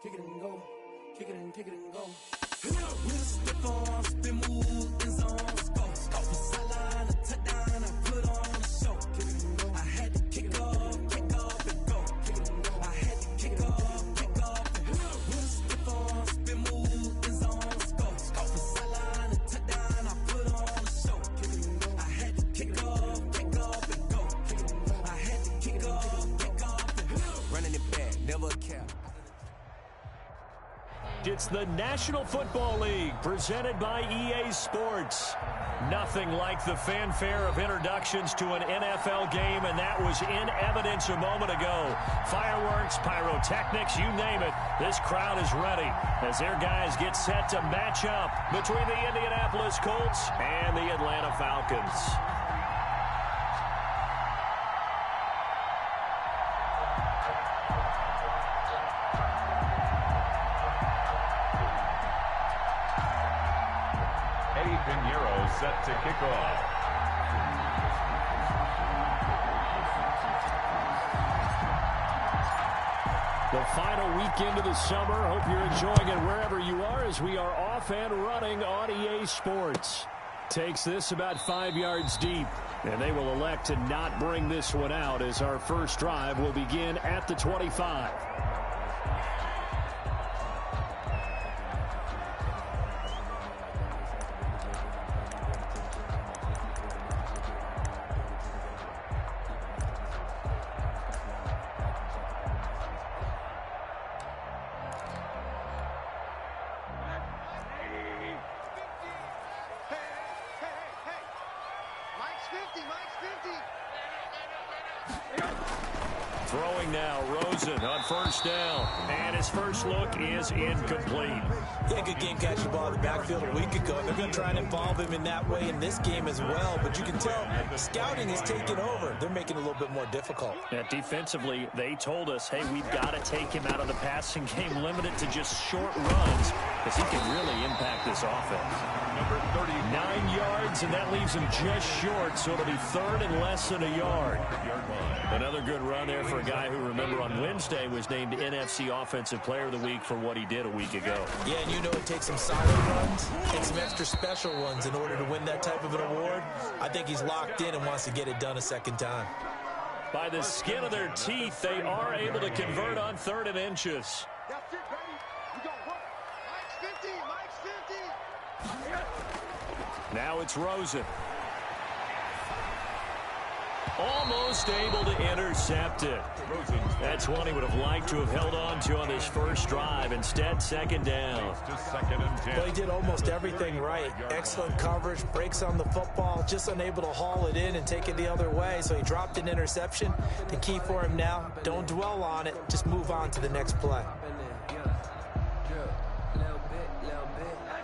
kick it and go, kick it and go. With a stiff arm, spin move, in zones, go. Off the sideline, a touchdown, I put on a show. Kick it and go. I had to kick off and go. Kick it and go. I had to kick off and go. With a stiff arm, spin move, in zones, go. Off the sideline, a touchdown, I put on a show. Kick it and go. I had to kick off and go. Kick it and go. I had to kick off and go. Running it back, never cap. It's the National Football League presented by EA Sports. Nothing like the fanfare of introductions to an NFL game, and that was in evidence a moment ago. Fireworks, pyrotechnics, you name it. This crowd is ready as their guys get set to match up between the Indianapolis Colts and the Atlanta Falcons. Set to kick off. The final weekend of the summer. Hope you're enjoying it wherever you are as we are off and running on EA Sports. Takes this about 5 yards deep, and they will elect to not bring this one out as our first drive will begin at the 25. Throwing now, Rosen on first down, and his first look is incomplete. Yeah, good game catching ball in the backfield a week ago. They're going to try and involve him in that way in this game as well, but you can tell scouting is taking over. They're making it a little bit more difficult. Yeah, defensively, they told us, hey, we've got to take him out of the passing game, limited to just short runs, because he can really impact this offense. Number 30, 9 yards, and that leaves him just short, so it'll be third and less than a yard. Another good run there for a guy who, remember, on Wednesday was named NFC Offensive Player of the Week for what he did a week ago. Yeah, and you know it takes some solid runs and some extra special ones in order to win that type of an award. I think he's locked in and wants to get it done a second time. By the skin of their teeth, they are able to convert on 3rd and inches. That's it, baby. We got one. Mike's 50. Mike's 50. Now it's Rosen. Almost able to intercept it. That's one he would have liked to have held on to on his first drive. Instead, second down. Well, he did almost everything right. Excellent coverage, breaks on the football, just unable to haul it in and take it the other way. So he dropped an interception. The key for him now, don't dwell on it. Just move on to the next play.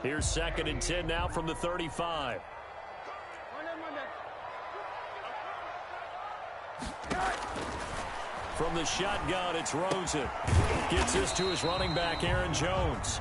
Here's 2nd and 10 now from the 35. From the shotgun, it's Rosen. Gets this to his running back, Aaron Jones.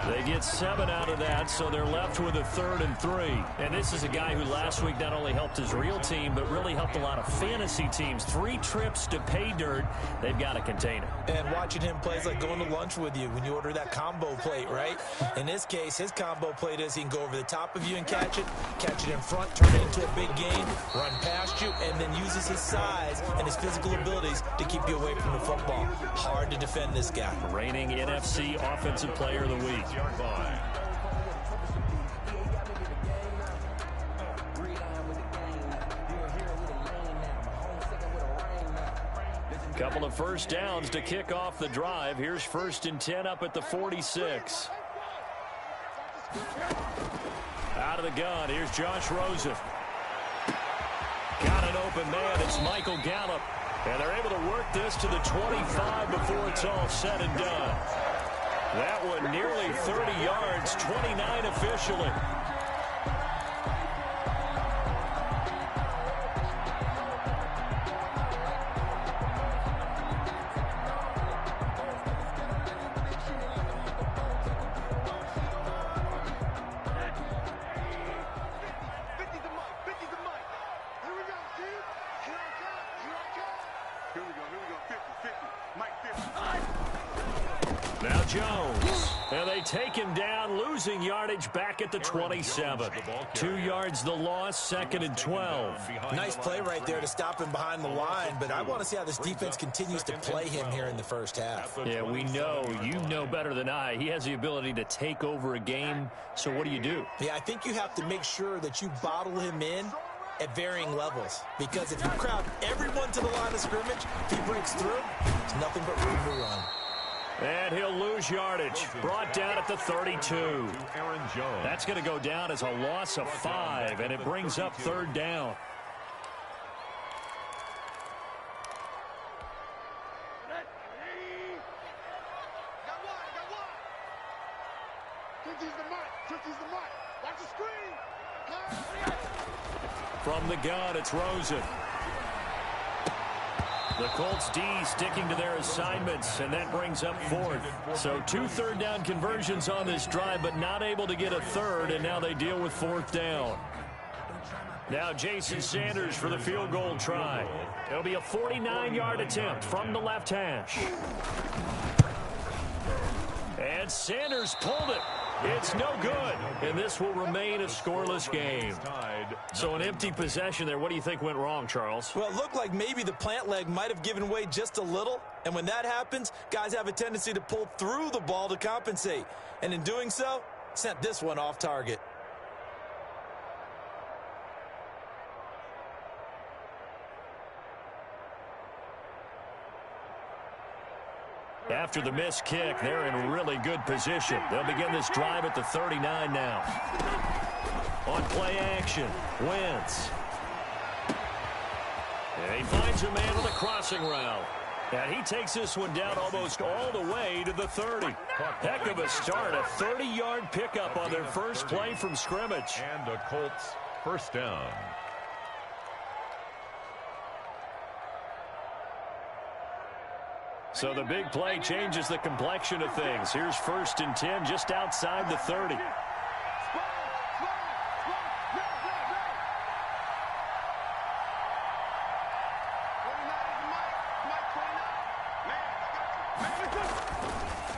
They get 7 out of that, so they're left with a 3rd and 3. And this is a guy who last week not only helped his real team, but really helped a lot of fantasy teams. 3 trips to pay dirt. They've got to contain him. And watching him play is like going to lunch with you when you order that combo plate, right? In this case, his combo plate is he can go over the top of you and catch it in front, turn it into a big gain, run past you, and then uses his size and his physical abilities to keep you away from the football. Hard to defend this guy. Reigning NFC Offensive Player of the Week. Couple of first downs to kick off the drive. Here's 1st and 10 up at the 46. Out of the gun, here's Josh Rosen. Got an open man, it's Michael Gallup. And they're able to work this to the 25 before it's all said and done. That one nearly 30 yards, 29 officially. Now Jones. And they take him down, losing yardage back at the 27. 2 yards the loss, 2nd and 12. Nice play right there to stop him behind the line, but I want to see how this defense continues to play him here in the first half. Yeah, we know. You know better than I. He has the ability to take over a game, so what do? Yeah, I think you have to make sure that you bottle him in at varying levels, because if you crowd everyone to the line of scrimmage, if he breaks through, it's nothing but room to run. And he'll lose yardage. Brought down at the 32. That's going to go down as a loss of 5, and it brings up 3rd down. Watch the screen. From the gun, it's Rosen. The Colts D sticking to their assignments, and that brings up 4th. So 2 3rd down conversions on this drive, but not able to get a 3rd, and now they deal with 4th down. Now Jason Sanders for the field goal try. It'll be a 49-yard attempt from the left hash. And Sanders pulled it. It's no good, and this will remain a scoreless game. So an empty possession there. What do you think went wrong, Charles? Well, it looked like maybe the plant leg might have given way just a little, and when that happens, guys have a tendency to pull through the ball to compensate, and in doing so, sent this one off target. After the missed kick, they're in really good position. They'll begin this drive at the 39 now. On play action, Wentz. And he finds a man with a crossing route. And he takes this one down almost all the way to the 30. Heck of a start, a 30-yard pickup on their first play from scrimmage. And a Colts first down. So the big play changes the complexion of things. Here's 1st and 10 just outside the 30.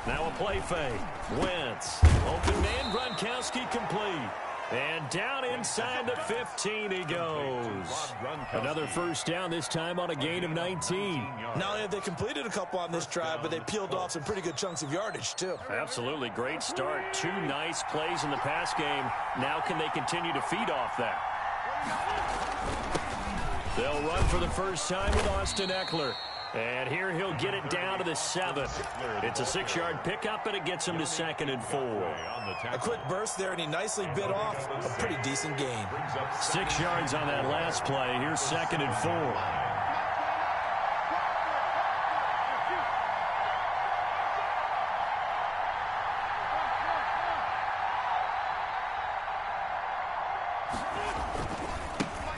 Now a play fake. Wentz. Open man, Gronkowski complete. And down inside the 15 he goes. Another first down, this time on a gain of 19. Not only have they completed a couple on this drive, but they peeled off some pretty good chunks of yardage, too. Absolutely. Great start. 2 nice plays in the pass game. Now can they continue to feed off that? They'll run for the first time with Austin Eckler. And here he'll get it down to the 7. It's a 6-yard pickup, and it gets him to 2nd and 4. A quick burst there, and he nicely bit off a pretty decent gain. 6 yards on that last play. Here's 2nd and 4.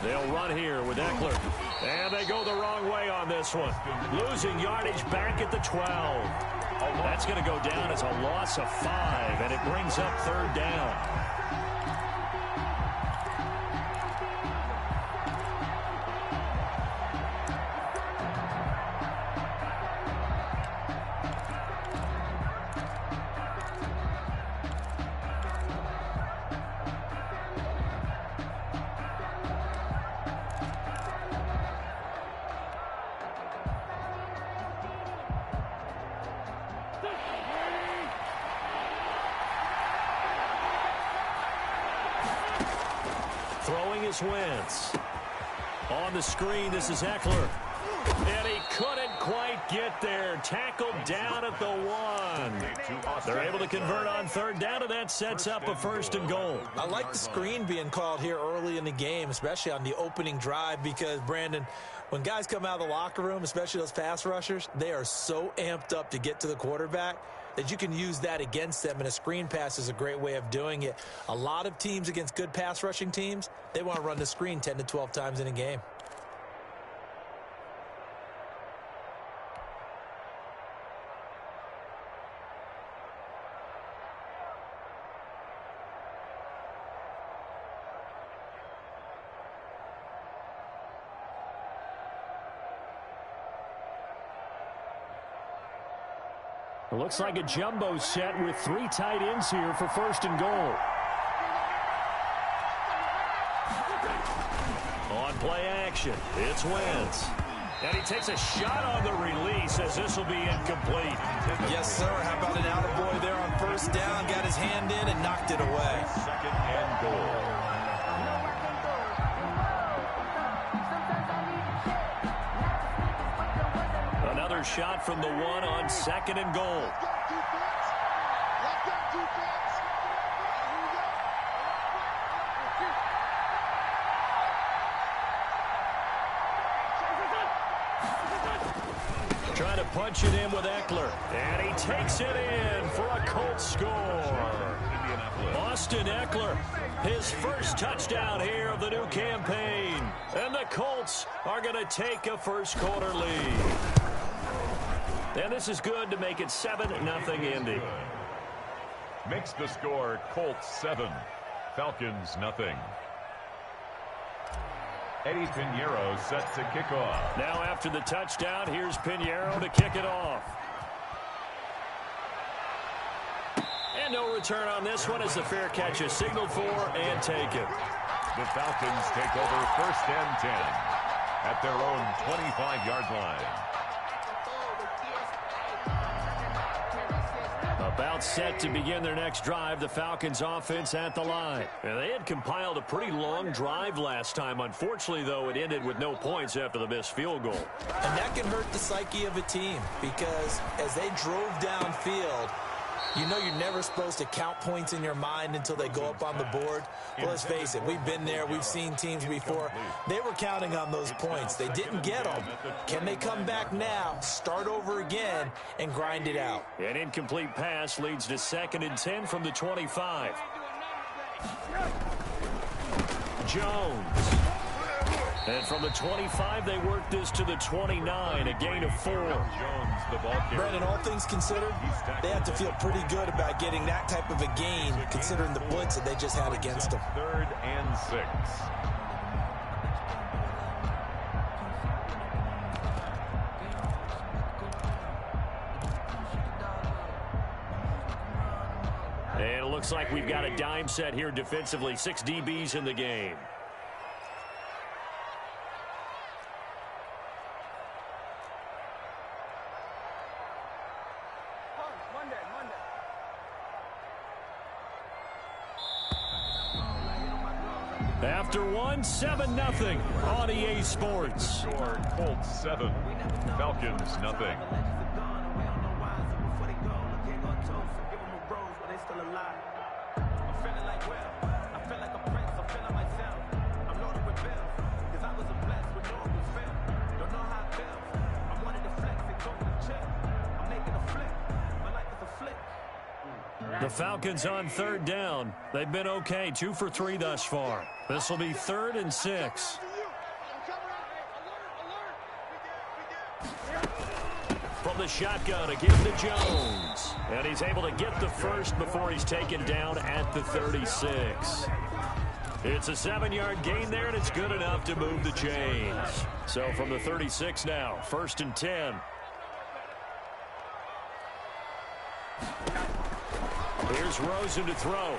They'll run here with Eckler. And they go the wrong way on this one. Losing yardage back at the 12. That's going to go down as a loss of 5, and it brings up 3rd down. Throwing is Wentz. On the screen, this is Eckler. And he couldn't quite get there. Tackled down at the 1. They're able to convert on 3rd down, and that sets up a 1st and goal. I like the screen being called here early in the game, especially on the opening drive, because, Brandon, when guys come out of the locker room, especially those pass rushers, they are so amped up to get to the quarterback that you can use that against them, and a screen pass is a great way of doing it. A lot of teams against good pass rushing teams, they want to run the screen 10 to 12 times in a game. It looks like a jumbo set with 3 tight ends here for 1st and goal. On play action, it's Wentz. And he takes a shot on the release as this will be incomplete. Yes, sir. How about an attaboy there on 1st down? Got his hand in and knocked it away. 2nd and goal. Another shot from the 1 on 2nd and goal. Trying to punch it in with Eckler. And he takes it in for a Colts score. Austin Eckler, his first touchdown here of the new campaign. And the Colts are going to take a first-quarter lead. And this is good to make it 7-0 Indy. Makes the score Colts 7, Falcons nothing. Eddie Pinheiro set to kick off. Now after the touchdown, here's Pinheiro to kick it off. And no return on this one as the fair catch is signaled for and taken. The Falcons take over 1st and 10 at their own 25-yard line. About set to begin their next drive, the Falcons offense at the line. And they had compiled a pretty long drive last time. Unfortunately, though, it ended with no points after the missed field goal. And that can hurt the psyche of a team because as they drove downfield, you know you're never supposed to count points in your mind until they go up on the board. Well, let's face it, we've been there. We've seen teams before. They were counting on those points. They didn't get them. Can they come back now, start over again, and grind it out? An incomplete pass leads to 2nd and 10 from the 25. Jones. And from the 25, they work this to the 29, a gain of 4. Jones, the ball carrier. Brandon, all things considered, they have to feel pretty good about getting that type of a gain, considering the blitz that they just had against them. 3rd and 6. And it looks like we've got a dime set here defensively. 6 DBs in the game. After 7-0 on EA Sports. Score Colts 7, Falcons nothing. The Falcons on 3rd down. They've been okay, 2 for 3 thus far. This will be 3rd and 6. From the shotgun, again to Jones. And he's able to get the first before he's taken down at the 36. It's a 7-yard gain there, and it's good enough to move the chains. So from the 36 now, 1st and 10. Here's Rosen to throw.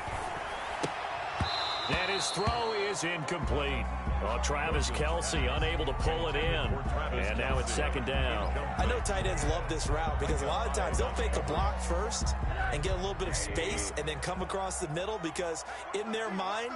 And his throw is incomplete. Oh, Travis Kelce unable to pull it in. And now it's 2nd down. I know tight ends love this route because a lot of times they'll fake a block first and get a little bit of space and then come across the middle because in their mind,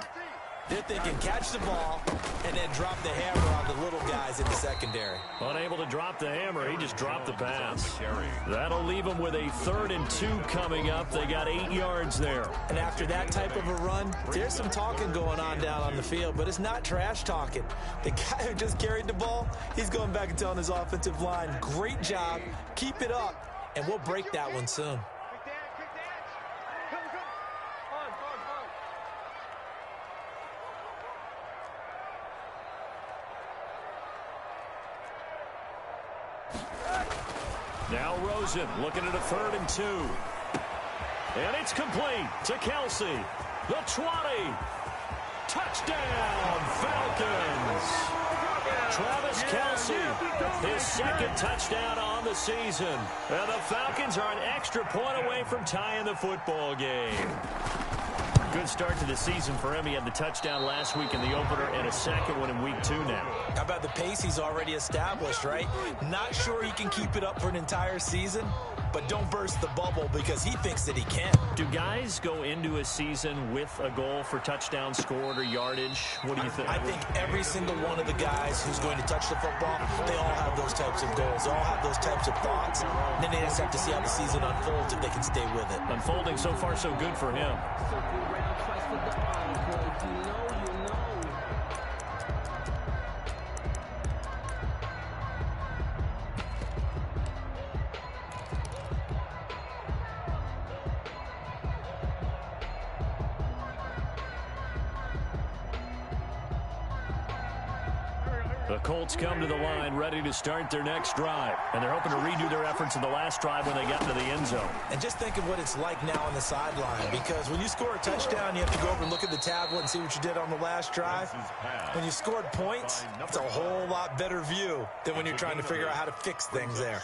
they're thinking catch the ball and then drop the hammer on the little guys in the secondary. Unable to drop the hammer, he just dropped the pass. That'll leave them with a 3rd and 2 coming up. They got 8 yards there. And after that type of a run, there's some talking going on down on the field, but it's not trash talking. The guy who just carried the ball, he's going back and telling his offensive line, great job, keep it up, and we'll break that one soon. Now Rosen looking at a 3rd and 2. And it's complete to Kelce. The 20. Touchdown, Falcons. Travis Kelce, his second touchdown on the season. And the Falcons are an extra point away from tying the football game. Good start to the season for him. He had the touchdown last week in the opener and a second one in week 2 now. How about the pace he's already established, right? Not sure he can keep it up for an entire season, but don't burst the bubble because he thinks that he can. Do guys go into a season with a goal for touchdown scored or yardage? What do you think? I think every single one of the guys who's going to touch the football, they all have those types of goals. They all have those types of thoughts. And then they just have to see how the season unfolds if they can stay with it. Unfolding so far so good for him. The Colts come to the line ready to start their next drive. And they're hoping to redo their efforts in the last drive when they got into the end zone. And just think of what it's like now on the sideline, because when you score a touchdown, you have to go over and look at the tablet and see what you did on the last drive. When you scored points, it's a whole lot better view than when you're trying to figure out how to fix things there.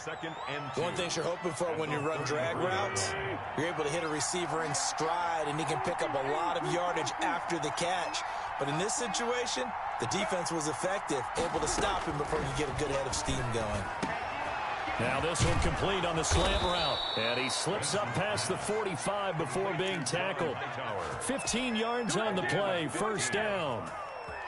One thing you're hoping for when you run drag routes, you're able to hit a receiver in stride, and he can pick up a lot of yardage after the catch. But in this situation, the defense was effective, able to stop him before you get a good head of steam going. Now this one complete on the slant route. And he slips up past the 45 before being tackled. 15 yards on the play, first down.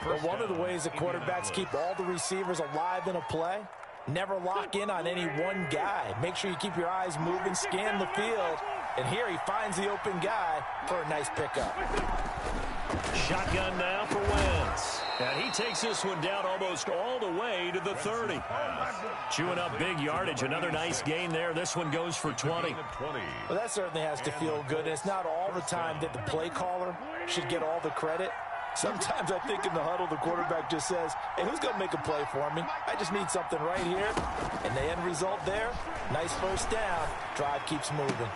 But one of the ways that quarterbacks keep all the receivers alive in a play, never lock in on any one guy. Make sure you keep your eyes moving, scan the field. And here he finds the open guy for a nice pickup. Shotgun now for Wentz. And he takes this one down almost all the way to the 30. Chewing up big yardage. Another nice gain there. This one goes for 20. Well, that certainly has to feel good. And it's not all the time that the play caller should get all the credit. Sometimes I think in the huddle, the quarterback just says, hey, who's going to make a play for me? I just need something right here. And the end result there, nice first down. Drive keeps moving.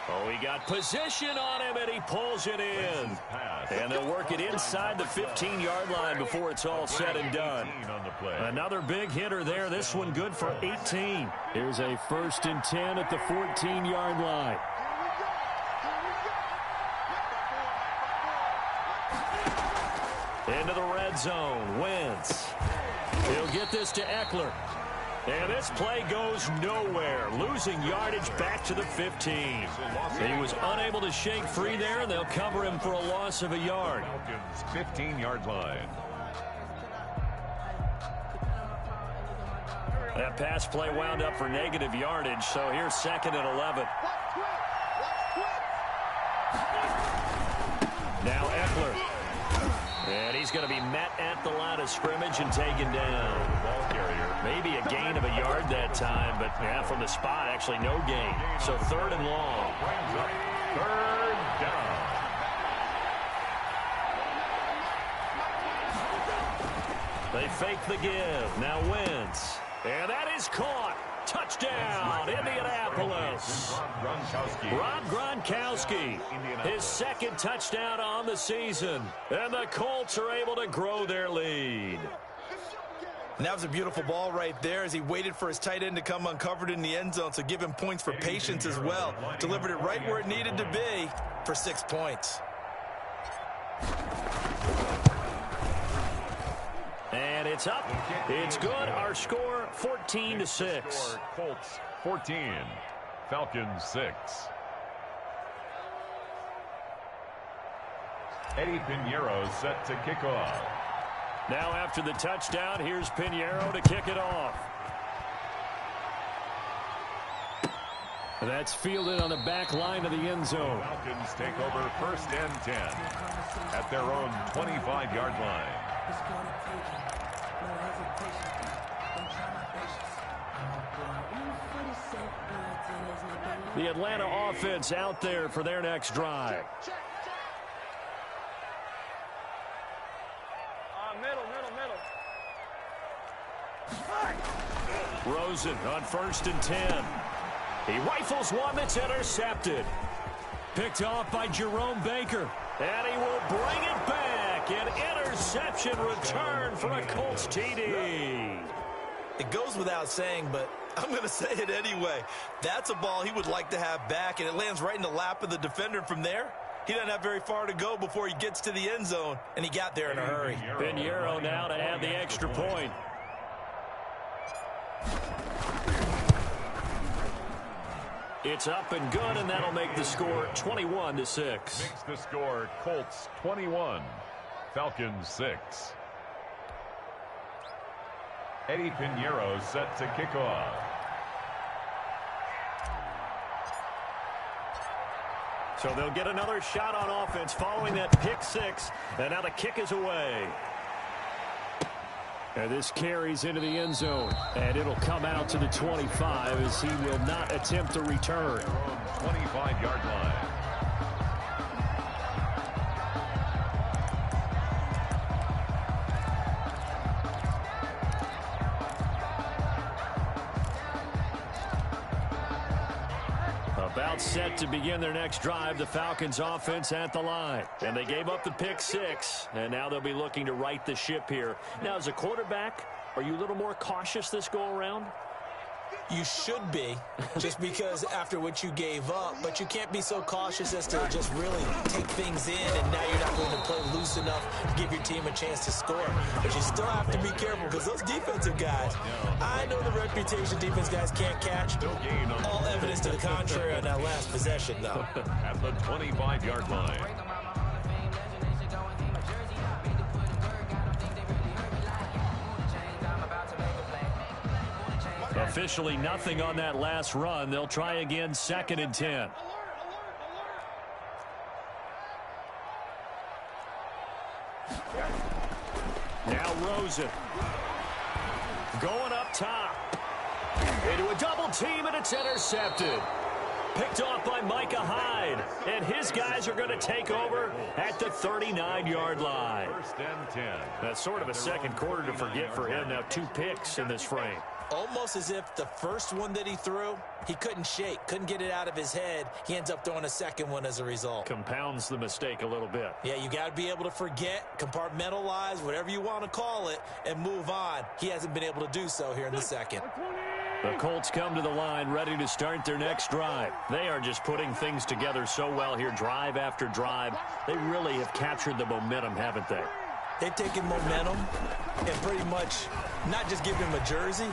Oh, he got position on him, and he pulls it in. And they'll work it inside the 15-yard line before it's all said and done. Another big hitter there. This one good for 18. Here's a 1st and 10 at the 14-yard line. Into the red zone. Wentz. He'll get this to Eckler. And this play goes nowhere. Losing yardage back to the 15. He was unable to shake free there, and they'll cover him for a loss of a yard. 15-yard line. That pass play wound up for negative yardage, so here's 2nd and 11. Now Eckler. And he's going to be met at the line of scrimmage and taken down. Ball carrier. Maybe a gain of a yard that time, but yeah, from the spot, actually no gain. So 3rd and long. 3rd down. They fake the give. Now Wentz. And that is caught. Touchdown, Indianapolis. Rob Gronkowski, his 2nd touchdown on the season. And the Colts are able to grow their lead. And that was a beautiful ball right there as he waited for his tight end to come uncovered in the end zone, so give him points for patience as well. Delivered it right where it needed to be for 6 points. And it's up. It's good. Our score, 14-6. Colts 14, Falcons 6. Eddie Pinheiro set to kick off. Now after the touchdown, here's Pinheiro to kick it off. That's fielded on the back line of the end zone. Falcons take over 1st and 10 at their own 25-yard line. The Atlanta offense out there for their next drive. Rosen on 1st and 10. He rifles one that's intercepted. Picked off by Jerome Baker. And he will bring it back An interception return for a Colts TD. It goes without saying, but I'm going to say it anyway. That's a ball he would like to have back, and it lands right in the lap of the defender from there. He doesn't have very far to go before he gets to the end zone, and he got there in a hurry. Pinheiro now to add the extra point. It's up and good, and that'll make the score 21-6. Makes the score Colts 21, Falcons 6. Eddie Pinheiro set to kick off. So they'll get another shot on offense following that pick six, and now the kick is away. And this carries into the end zone, and it'll come out to the 25 as he will not attempt to return. 25-yard line. About set to begin their next drive, the Falcons offense at the line. And they gave up the pick six, and now they'll be looking to right the ship here. Now, as a quarterback, are you a little more cautious this go-around? You should be, just because after what you gave up, but you can't be so cautious as to just really take things in, and now you're not going to play loose enough to give your team a chance to score. But you still have to be careful because those defensive guys, I know the reputation defense guys can't catch. All evidence to the contrary on that last possession, though. At the 25-yard line. Officially nothing on that last run. They'll try again, 2nd and 10. Now Rosen. Going up top. Into a double team, and it's intercepted. Picked off by Micah Hyde. And his guys are going to take over at the 39-yard line. 1st and 10. That's sort of a second quarter to forget for him. Now 2 picks in this frame. Almost as if the first one that he threw, he couldn't shake, couldn't get it out of his head. He ends up throwing a second one as a result. Compounds the mistake a little bit. Yeah, you got to be able to forget, compartmentalize, whatever you want to call it, and move on. He hasn't been able to do so here in the second. The Colts come to the line ready to start their next drive. They are just putting things together so well here, drive after drive. They really have captured the momentum, haven't they? They've taken momentum and pretty much not just give him a jersey,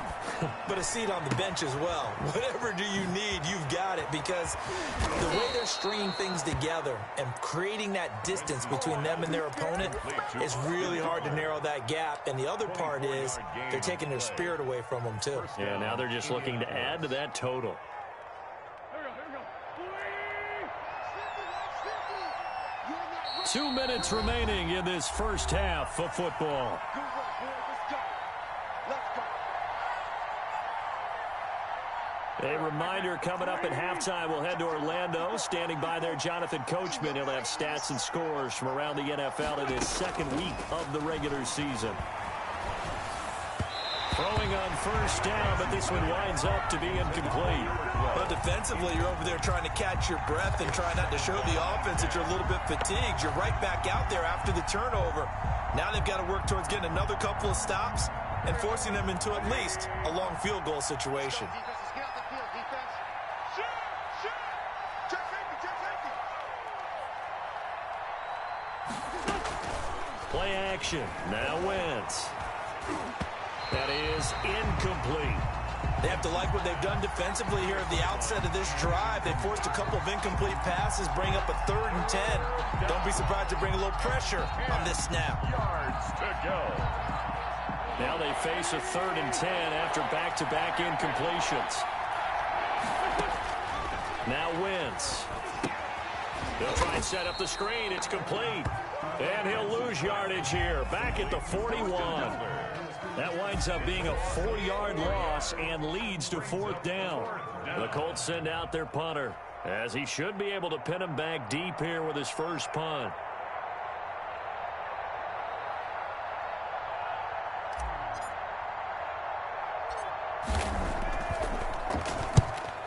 but a seat on the bench as well. Whatever do you need, you've got it, because the way they're stringing things together and creating that distance between them and their opponent is really hard to narrow that gap. And the other part is they're taking their spirit away from them, too. Yeah, now they're just looking to add to that total. 2 minutes remaining in this first half of football. A reminder, coming up at halftime, we'll head to Orlando. Standing by there, Jonathan Coachman. He'll have stats and scores from around the NFL in his second week of the regular season. Throwing on first down, but this one winds up to be incomplete. Well, defensively, you're over there trying to catch your breath and try not to show the offense that you're a little bit fatigued. You're right back out there after the turnover. Now they've got to work towards getting another couple of stops and forcing them into at least a long field goal situation. Play action. Now Wentz. That is incomplete. They have to like what they've done defensively here at the outset of this drive. They forced a couple of incomplete passes, bring up a 3rd and 10. Don't be surprised to bring a little pressure on this snap. Yards to go. Now they face a 3rd and 10 after back-to-back incompletions. Now Wentz. They'll try and set up the screen. It's complete. And he'll lose yardage here. Back at the 41. That winds up being a 4-yard loss and leads to 4th down. The Colts send out their punter, as he should be able to pin him back deep here with his first punt.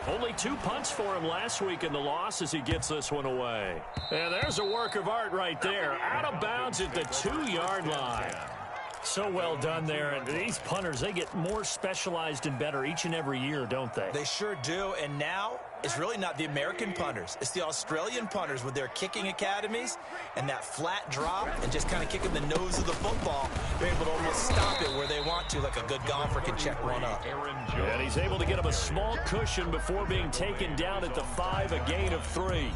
Only Only 2 punts for him last week in the loss as he gets this one away. And there's a work of art right there. Out of bounds at the 2-yard line. So well done there. And these punters, they get more specialized and better each and every year, don't they? They sure do. And now it's really not the American punters. It's the Australian punters with their kicking academies and that flat drop and just kind of kicking the nose of the football. They're able to almost stop it where they want to, like a good golfer can check one up. And he's able to get him a small cushion before being taken down at the 5, a gain of 3.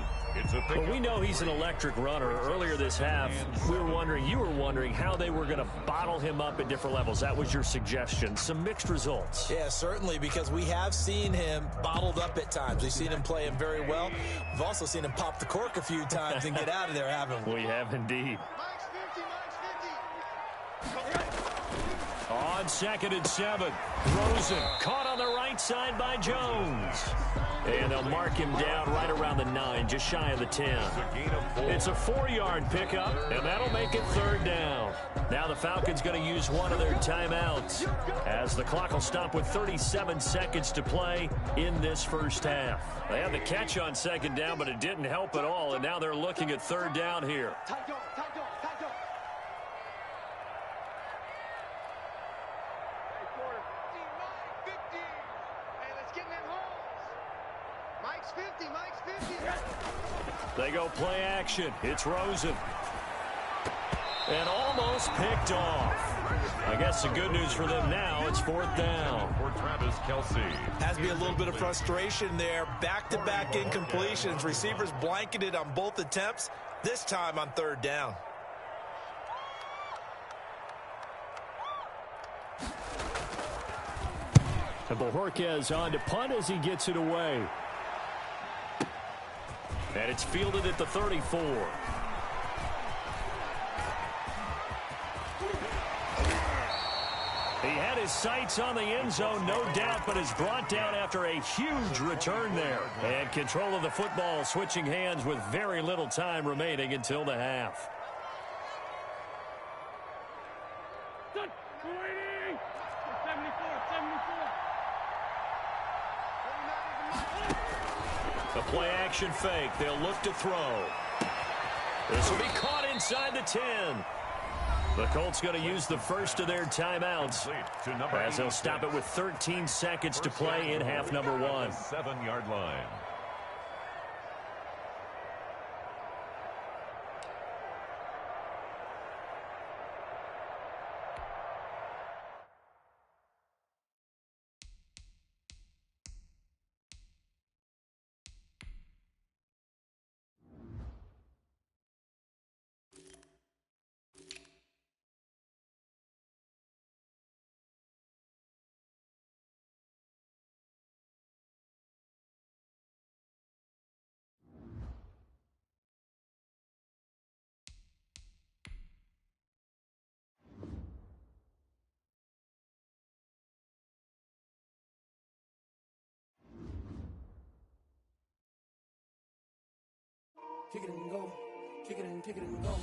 But we know he's an electric runner. Earlier this half, you were wondering how they were going to bottle him up at different levels. That was your suggestion. Some mixed results. Yeah, certainly, because we have seen him bottled up at times. We've seen him play him very well. We've also seen him pop the cork a few times and get out of there, haven't we? We have indeed. On 2nd and 7, Rosen caught on the right side by Jones. And they'll mark him down right around the 9, just shy of the 10. It's a 4-yard pickup, and that'll make it 3rd down. Now the Falcons going to use one of their timeouts as the clock will stop with 37 seconds to play in this first half. They had the catch on 2nd down, but it didn't help at all, and now they're looking at 3rd down here. They go play action. It's Rosen. And almost picked off. I guess the good news for them now, it's 4th down. For Travis Kelce. Has to be a little bit of frustration there. Back-to-back incompletions. Receivers blanketed on both attempts, this time on 3rd down. And Bojorquez on to punt as he gets it away. And it's fielded at the 34. He had his sights on the end zone, no doubt, but is brought down after a huge return there. And control of the football switching hands with very little time remaining until the half. The play-action fake. They'll look to throw. This will be caught inside the 10. The Colts going to use the first of their timeouts as they'll stop it with 13 seconds to play in half number 1. 7-yard line. Kick it and go. Kick it and go.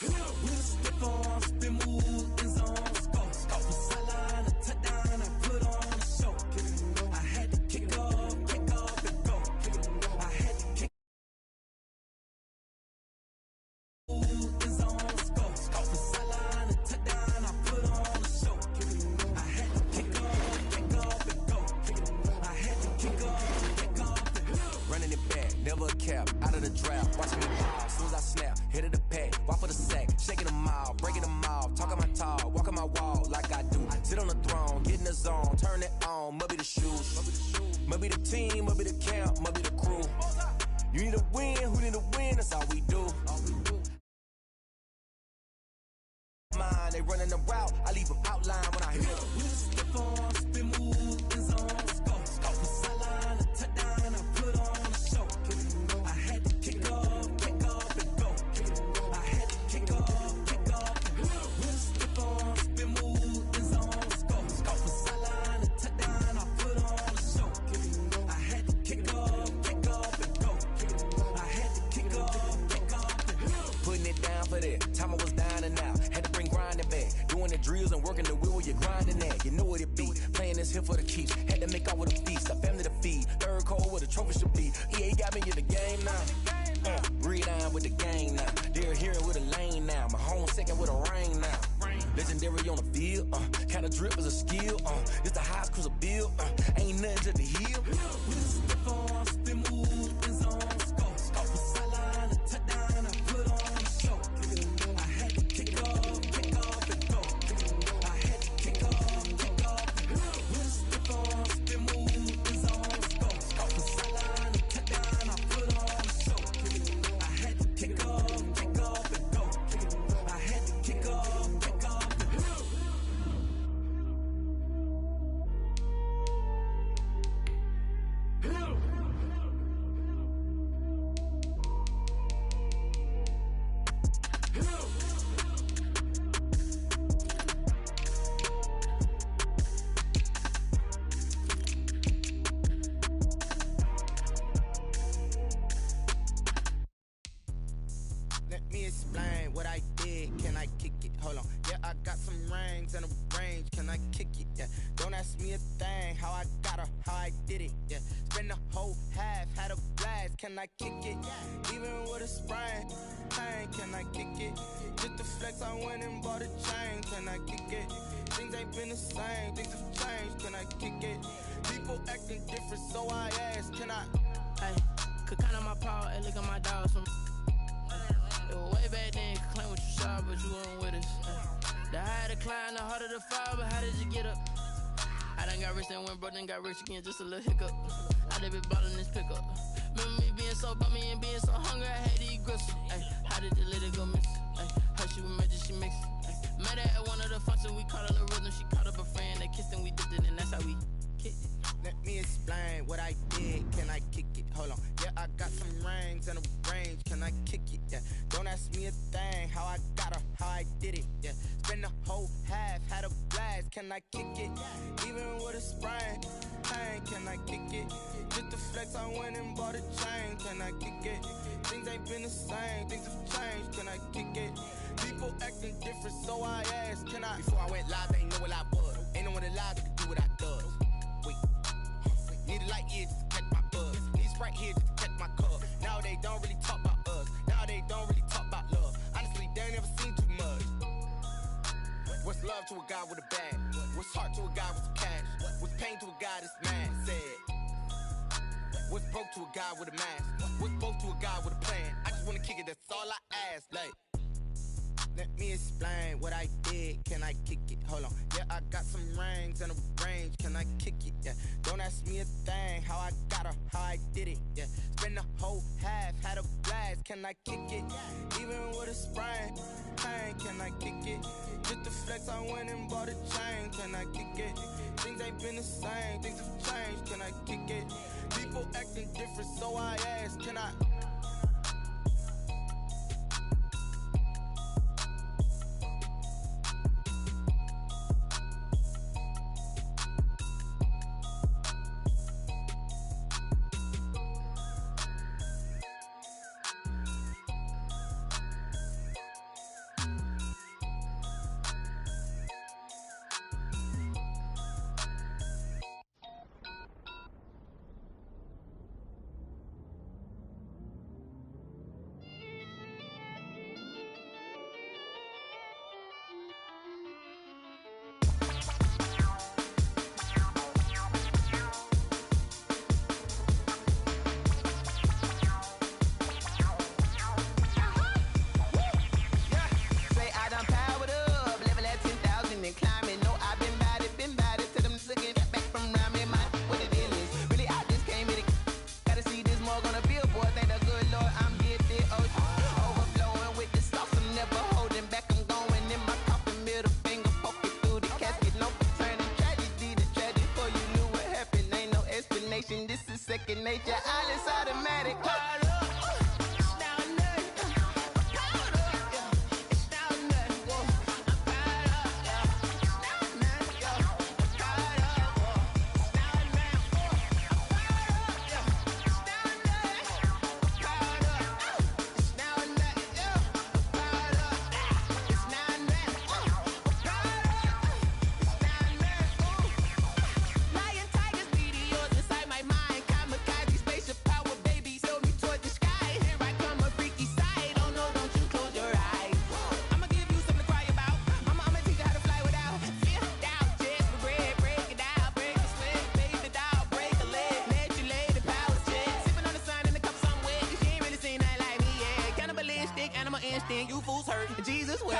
With a stiff arm, spin move, in zone, let's go. Off the sideline, a touchdown, I put on a show. Kick it and go. I had to kick off and go. Kick it and go. I had to kick move, in zone, let's go. Off the sideline, a touchdown, I put on a show. Kick it and go. I had to kick off and go. Kick it and go. I had to kick off and go. Running it back, never a cap, out of the draft. Watch me ball, soon as I snap, hit of the pack, walk for the sack, shaking them all, breaking them off, talking my talk, walking my wall like I do. Sit on the throne, get in the zone, turn it on, must be the shoes, must be the team, must be the camp, must be the crew. You need a win, who need a win, that's all we do. Mine, they running the route, I leave them outline when I hit them. We just step on, spin move, in zone, let's go. Off the sideline, a touchdown, I put on a show. I had to kick off and go. I had to kick off and go. We just step on, spin move, in zone, let's go. Off the sideline, a touchdown, I put on a show. I had to kick off and go. I had to kick off and go. Putting it down for that, time I was down and out. Had to bring grinding back, doing Doing the drills and working the wheel, you're grinding that. You know what it be. Playing this here for the keeps. Had to make off with a feast. A family to feed. Third cold where the trophy should be. EA got me in the game now. Breed on with the game now. They're here with a lane now. My home second with a rain now. Legendary on the field. Kinda drip is a skill. It's the highest cruiser bill. Ain't nothing to the hill. With a stiff on, spin move, spin zone, scope. Scope for sideline, a touchdown, I put on the show. I had to kick off and go. I had to kick off and go. With a stiff on, spin move, spin zone, scope. Scope for sideline, a touchdown, I put on the show. I had to kick off and go. I had to kick off and go. Let me explain what I did. Can I kick it? Hold on. Yeah, I got some rings and a range. Can I kick it? Yeah. Don't ask me a thing. How I got her, how I did it. Yeah. Spend the whole half, had a blast. Can I kick it? Even with a sprain, pain. Can I kick it? Just to flex, I went and bought a chain. Can I kick it? Things ain't been the same. Things have changed. Can I kick it? People acting different, so I ask. Can I? Hey, could count on my power and look at my dogs from. It was way back then, could claim what you saw, but you weren't with us. The higher the climb, the harder the fall, but how did you get up? I done got rich and went broke, then got rich again, just a little hiccup. I done been ballin' this pickup. Remember me being so bummy and being so hungry, I had to eat gristle. Ay, how did the lady go miss? Ay, how she was magic, she mixed. Met her at one of the functions, we caught her the rhythm, she caught up a friend, they kissed and we dipped it, and that's how we kicked it. Let me explain what I did. Can I kick it? Hold on. Yeah, I got some rings and a range. Can I kick it? Yeah. Don't ask me a thing. How I got her, how I did it. Yeah. Spend the whole half, had a blast. Can I kick it? Even with a sprain, pain. Can I kick it? Just to flex, I went and bought a chain. Can I kick it? Things ain't been the same. Things have changed. Can I kick it? People acting different, so I asked. Can I? Before I went live, they ain't know what I was. Ain't no one alive that could do what I does. Wait. Need a light here just to catch my buzz. Need Sprite here just to catch my cup. Now they don't really talk about us. Now they don't really talk about love. Honestly, they ain't never seen too much. What's love to a guy with a bag? What's heart to a guy with some cash? What's pain to a guy that's mad? Said. What's broke to a guy with a mask? What's broke to a guy with a plan? I just wanna kick it, that's all I ask. Like, let me explain what I did. Can I kick it? Hold on. Yeah, I got some rings and a range. Can I kick it? Yeah. Don't ask me a thing. How I got her, how I did it. Yeah. Spend the whole half, had a blast. Can I kick it? Even with a sprain, pain. Can I kick it? Just to flex, I went and bought a chain. Can I kick it? Things ain't been the same. Things have changed. Can I kick it? People acting different, so I ask. Can I? second nature. All is automatic. then you fools hurt. Jesus will.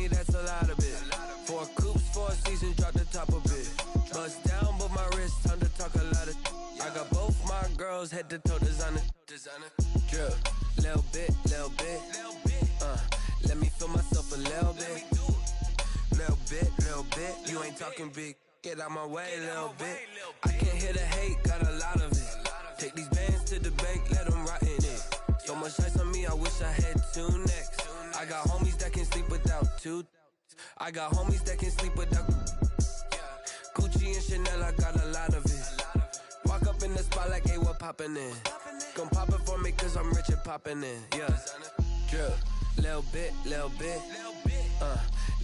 That's a lot of it. 4 coops, 4 seasons, drop the top of it. Bust down, but my wrist, time to talk a lot of. I got both my girls head to toe designer. Drip, little bit. Let me feel myself a little bit. Little bit. You ain't talking big. Get out my way, little bit. I can't hear the hate, got a lot of it. Take these bands to the bank, let them rot in it. So much ice on me, I wish I had 2 necks. I got homies that can sleep without 2. I got homies that can sleep without Gucci and Chanel, I got a lot of it. Walk up in the spot like, hey, what poppin' in? Gon' pop it for me cause I'm rich and poppin' in. Yeah, drip, little bit.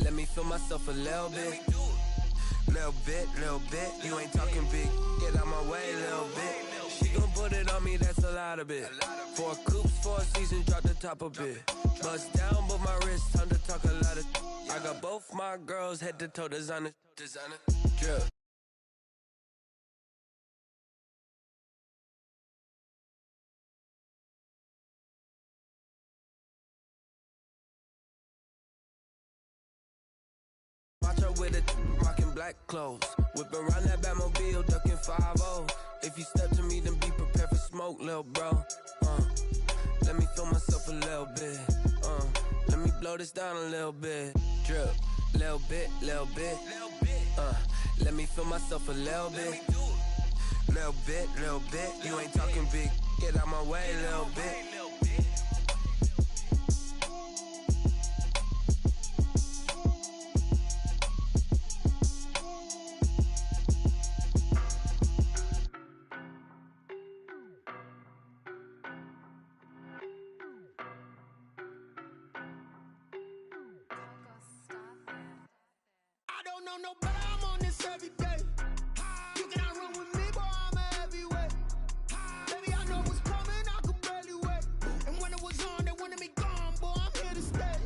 Let me feel myself a little bit. Little bit. You ain't talking big. Get out my way, little bit. She gon' put it on me, that's a lot of it. 4 coops, 4 seasons, drop the top a bit. Bust down, but my wrist, time to talk a lot of. I got both my girls head to toe designer. Drip. Watch her with it, rockin' black clothes. Whip around that Batmobile, ducking 5-0. If you step to me, then be prepared for smoke, lil' bro. Let me feel myself a little bit. Let me blow this down a little bit. Drip, little bit. Let me feel myself a little bit. Little bit. You ain't talking big. Get out my way, little bit. No, but I'm on this every day. You cannot run with me, boy, I'm a heavyweight. Baby, I know what's coming, I could barely wait. And when it was on, they wanted me gone, boy, I'm here to stay.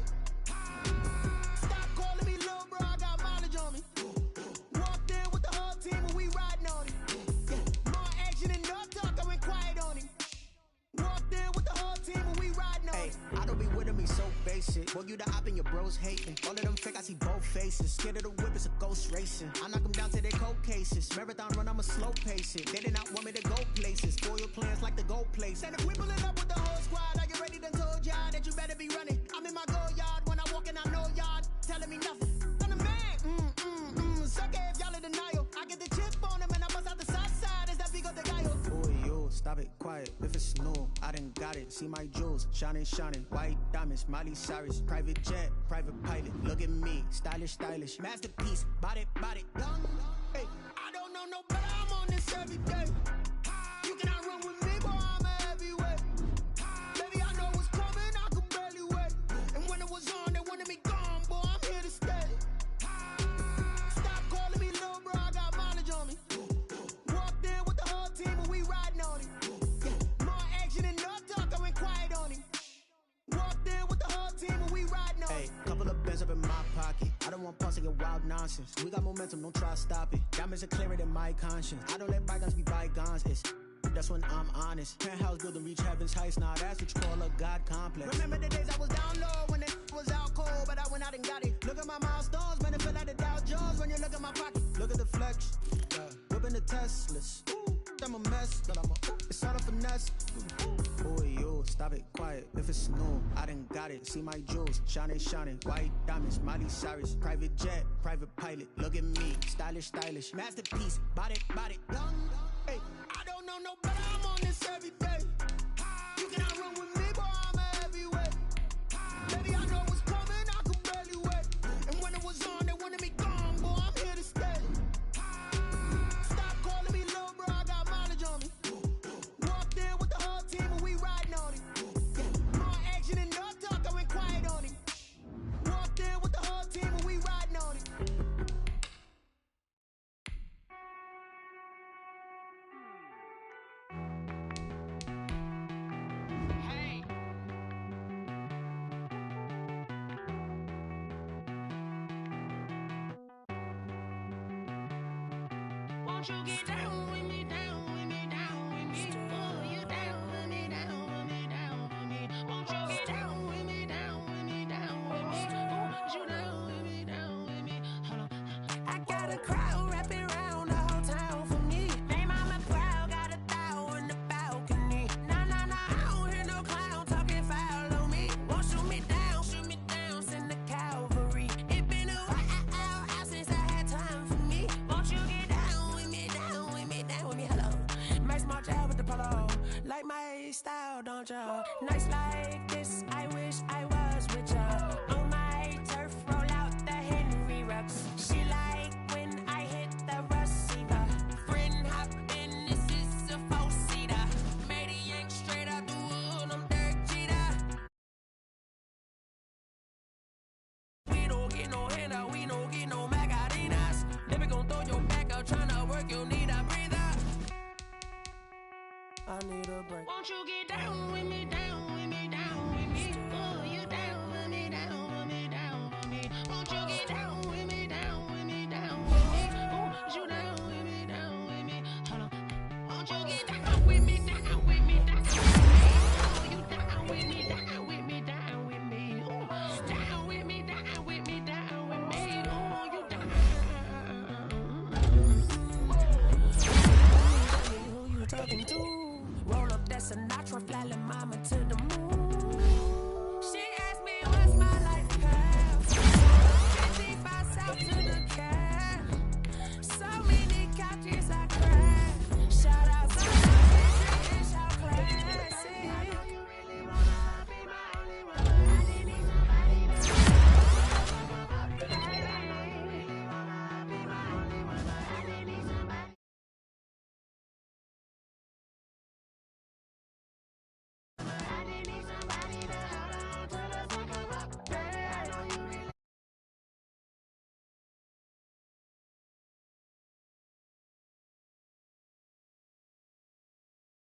Stop calling me little bro, I got mileage on me. Walked in with the whole team and we riding on it. Yeah, more action and no talk, I went quiet on him. Walked in with the whole team and we riding on it. I don't be with him, he's so basic. Boy, you the op and your bros hating. All of them fake, I see both faces. Scared of the whip, it's a ghost racing. I knock them down to their cold cases. Marathon run, I'ma slow pace it. They did not want me to go places. Spoil plans like the gold place. And if we pulling up with the whole squad, I get ready to told y'all that you better be running. I'm in my go yard when I walk in, I know y'all telling me nothing. I'm the man, sucker if y'all in denial. I get the chip on him and I bust out the south side. Is that big of the guy? Boy, yo, stop it, quiet. If it's new, I done got it. See my jewels, shining. White diamonds, Miley Cyrus. Private jet, private pilot. Look at me, stylish. Masterpiece, body, young. Hey, I don't know no better, I'm on this every day. You cannot run with me, boy, I'm a heavyweight. Baby, I know what's coming, I could barely wait. And when it was on, they wanted me gone, boy, I'm here to stay. Stop calling me little bro, I got mileage on me. Walked in with the whole team and we riding on it. Yeah, more action and no talk, I went quiet on him. nonsense. We got momentum, don't try to stop it. Diamonds are clearer than my conscience. I don't let bygones be bygones. That's when I'm honest. Penthouse building, reach heaven's heights. Now that's what you call a God complex. Remember the days I was down low when it was out cold, but I went out and got it. Look at my milestones, man, it feel like the Dow Jones when you look at my pocket. Look at the flex, whipping the Teslas. I'm a mess, but it's all a finesse. Boy, yo, stop it, quiet. If it's new, I done got it. See my jewels, shining, shining. White diamonds, Miley Cyrus. Private jet, private pilot. Look at me, stylish, stylish. Masterpiece, body, body. Hey, I don't know no better. I'm on this every day. You cannot run with me, boy, I'm a heavyweight. Baby, I know what's coming, I could barely wait. And when it was on, they wanted me gone, boy, I'm here to stay. Stop calling me little bro, I got mileage on me. Walked in with the whole team and we riding on it. More action and no talk, I went quiet on it. Walked in with the whole team and we riding on it. Won't you get down with me, down with me, down with me? Oh, you down with me, down with me, down with me. Won't you get down with me, down with me, down with me? Oh, you down with me, down with me? Hold on. I got a crowd wrapping around the whole town for me. They mama proud, got a thou in the balcony. Nah, nah, nah, I don't hear no clown talking foul on me. Won't shoot me down, send the cavalry. It been a while since I had time for me. Won't you get down with me, down with me, down with me? Hello. Max March out with the polo. Like my style, don't ya? Nights like this, I wish I was with ya. On my turf, roll out the Henry Rux. She like when I hit the receiver. Friend hop in, this is a four-seater. Made a yank straight out the wood, I'm Derek Jeter. We don't get no handout, we don't get no Macarinas. Never gon' throw your back out, tryna work, you'll need a breather. I need a break. Won't you get down with me, down with me, down with me? Oh, you down with me, down with me, down with me? Won't you get down with me, down with me, down with me? Oh, you down with me, down with me? Hold on. Won't you get down with me, down with me, down with me? Oh, you down with me, down with me, down with me? Oh, down with me, down with me, down with me? Oh, you down. Who you talking to? Roll up that Sinatra, fly la mama to the moon.